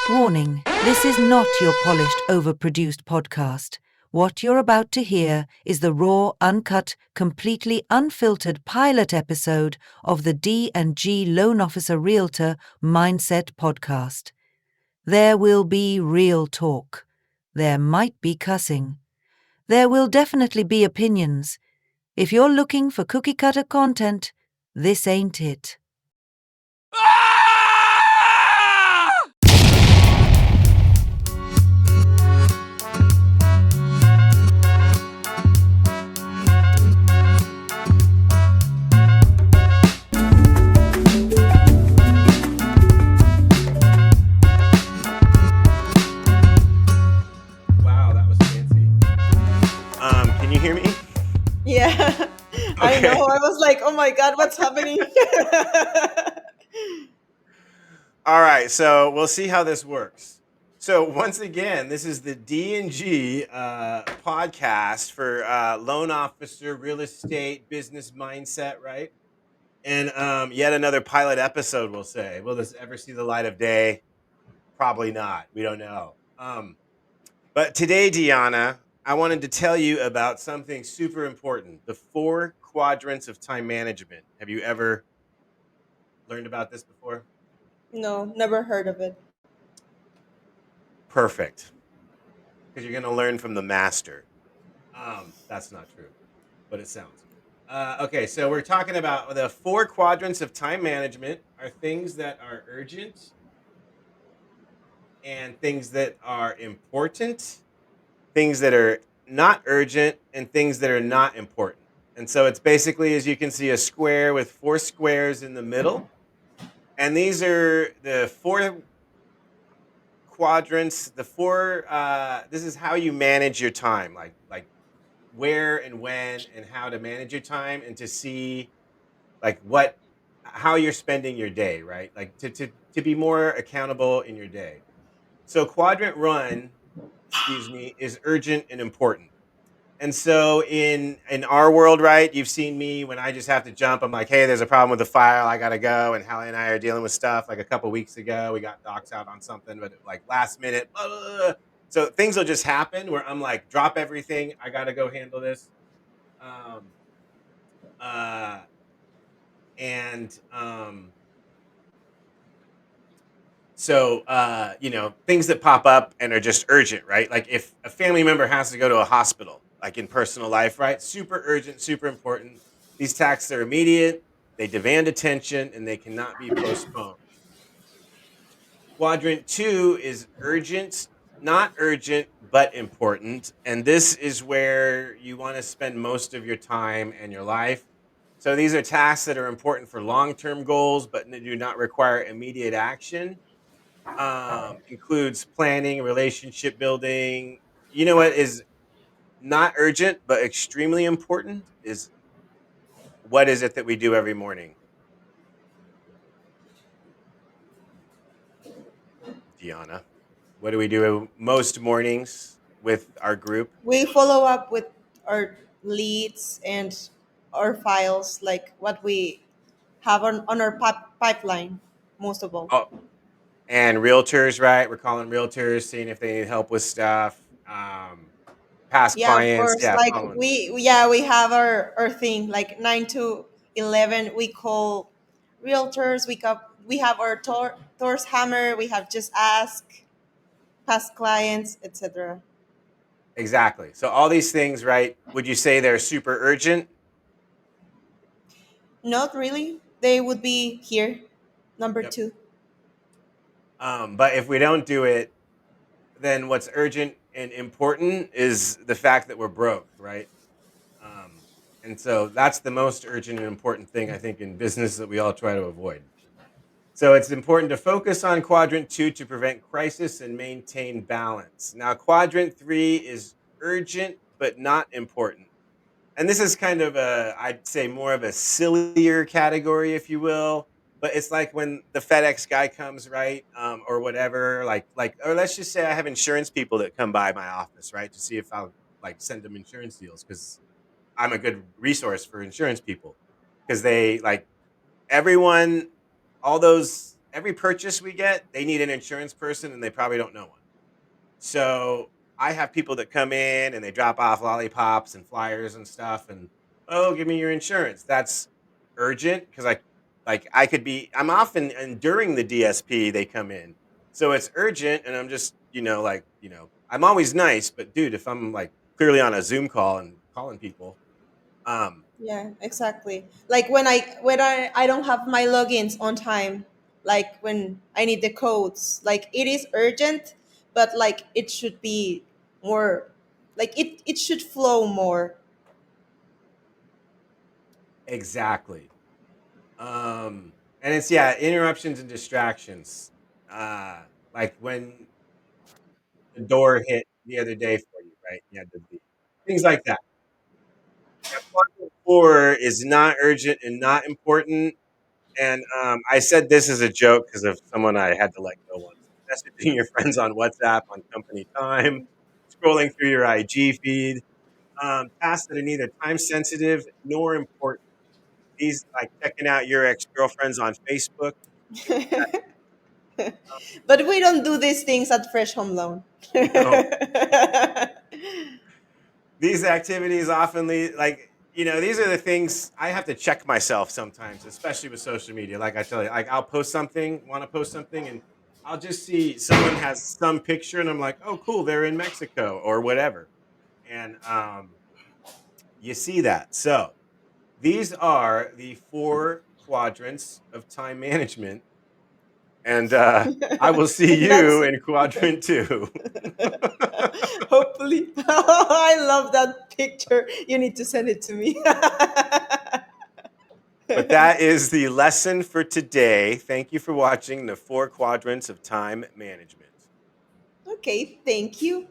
Warning, this is not your polished, overproduced podcast. What you're about to hear is the raw, uncut, completely unfiltered pilot episode of the D&G Loan Officer Realtor Mindset Podcast. There will be real talk. There might be cussing. There will definitely be opinions. If you're looking for cookie-cutter content, this ain't it. Wow, that was fancy. Can you hear me? Yeah, I know. I was like, oh my God, what's happening? All right, so we'll see how this works. So once again, this is the D&G podcast for loan officer, real estate, business mindset, right? And yet another pilot episode, we'll say. Will this ever see the light of day? Probably not. We don't know. But today, Deanna, I wanted to tell you about something super important, the 4 quadrants of time management. Have you ever learned about this before? No, never heard of it. Perfect. Because you're going to learn from the master. That's not true, but it sounds good. Okay, so we're talking about the 4 quadrants of time management are things that are urgent and things that are important, things that are not urgent, and things that are not important. And so it's basically, as you can see, a square with 4 squares in the middle. And these are the 4 quadrants, the 4 this is how you manage your time, like where and when and how to manage your time and to see like how you're spending your day, right? Like to be more accountable in your day. So quadrant run, excuse me, is urgent and important. And so in our world, right, you've seen me when I just have to jump. I'm like, hey, there's a problem with the file. I gotta go. And Hallie and I are dealing with stuff. Like a couple weeks ago, we got docs out on something, but like last minute, blah, blah, blah. So things will just happen where I'm like, drop everything. I gotta go handle this. Um, uh, and So, things that pop up and are just urgent, right? Like if a family member has to go to a hospital, like in personal life, right? Super urgent, super important. These tasks are immediate, they demand attention, and they cannot be postponed. Quadrant 2 is urgent, not urgent, but important. And this is where you want to spend most of your time and your life. So these are tasks that are important for long term goals, but do not require immediate action. Includes planning, relationship building. You know what is not urgent but extremely important is what is it that we do every morning, Gianna? What do we do most mornings with our group? We follow up with our leads and our files, like what we have on our pipeline, most of all. Oh, and realtors, right? We're calling realtors, seeing if they need help with stuff. Past Yeah, of clients, course. yeah, Like following. we have our thing, like 9 to 11. We call realtors. We have our Thor's hammer. We have just ask past clients, etc. Exactly. So all these things, right? Would you say they're super urgent? Not really. They would be here, number Yep. 2. But if we don't do it, then what's urgent and important is the fact that we're broke, right? Um, and so that's the most urgent and important thing I think in business that we all try to avoid. So it's important to focus on quadrant 2 to prevent crisis and maintain balance. Now, quadrant 3 is urgent but not important. And this is kind of I'd say more of a sillier category, if you will. But it's like when the FedEx guy comes, right, or whatever. Or let's just say I have insurance people that come by my office, right, to see if I'll like send them insurance deals because I'm a good resource for insurance people because they like everyone, all those every purchase we get, they need an insurance person and they probably don't know one. So I have people that come in and they drop off lollipops and flyers and stuff and, oh, give me your insurance. That's urgent because I could be I'm often and during the DSP they come in. So it's urgent and I'm just, I'm always nice, but dude, if I'm like clearly on a Zoom call and calling people, um Yeah, exactly. Like when I don't have my logins on time, like when I need the codes, like it is urgent, but like it should be more, like it should flow more. exactly. And it's yeah, interruptions and distractions. Like when the door hit the other day for you, right? You had to leave. Things like that. Yeah, quadrant 4 is not urgent and not important. And I said this as a joke because of someone I had to let go once. Messaging your friends on WhatsApp on company time, scrolling through your IG feed, tasks that are neither time sensitive nor important. These like checking out your ex girlfriends on Facebook. Things But we don't do these things at Fresh Home Loan. no, these activities often lead these are the things I have to check myself sometimes, especially with social media. Like I tell you, like I'll post something, want to post something, and I'll just see someone has some picture, and I'm like, oh, cool, they're in Mexico or whatever, and you see that. So these are the 4 quadrants of time management, and I will see you That's in quadrant 2. hopefully. I love that picture. You need to send it to me. But that is the lesson for today. Thank you for watching the 4 quadrants of time management. Okay, thank you.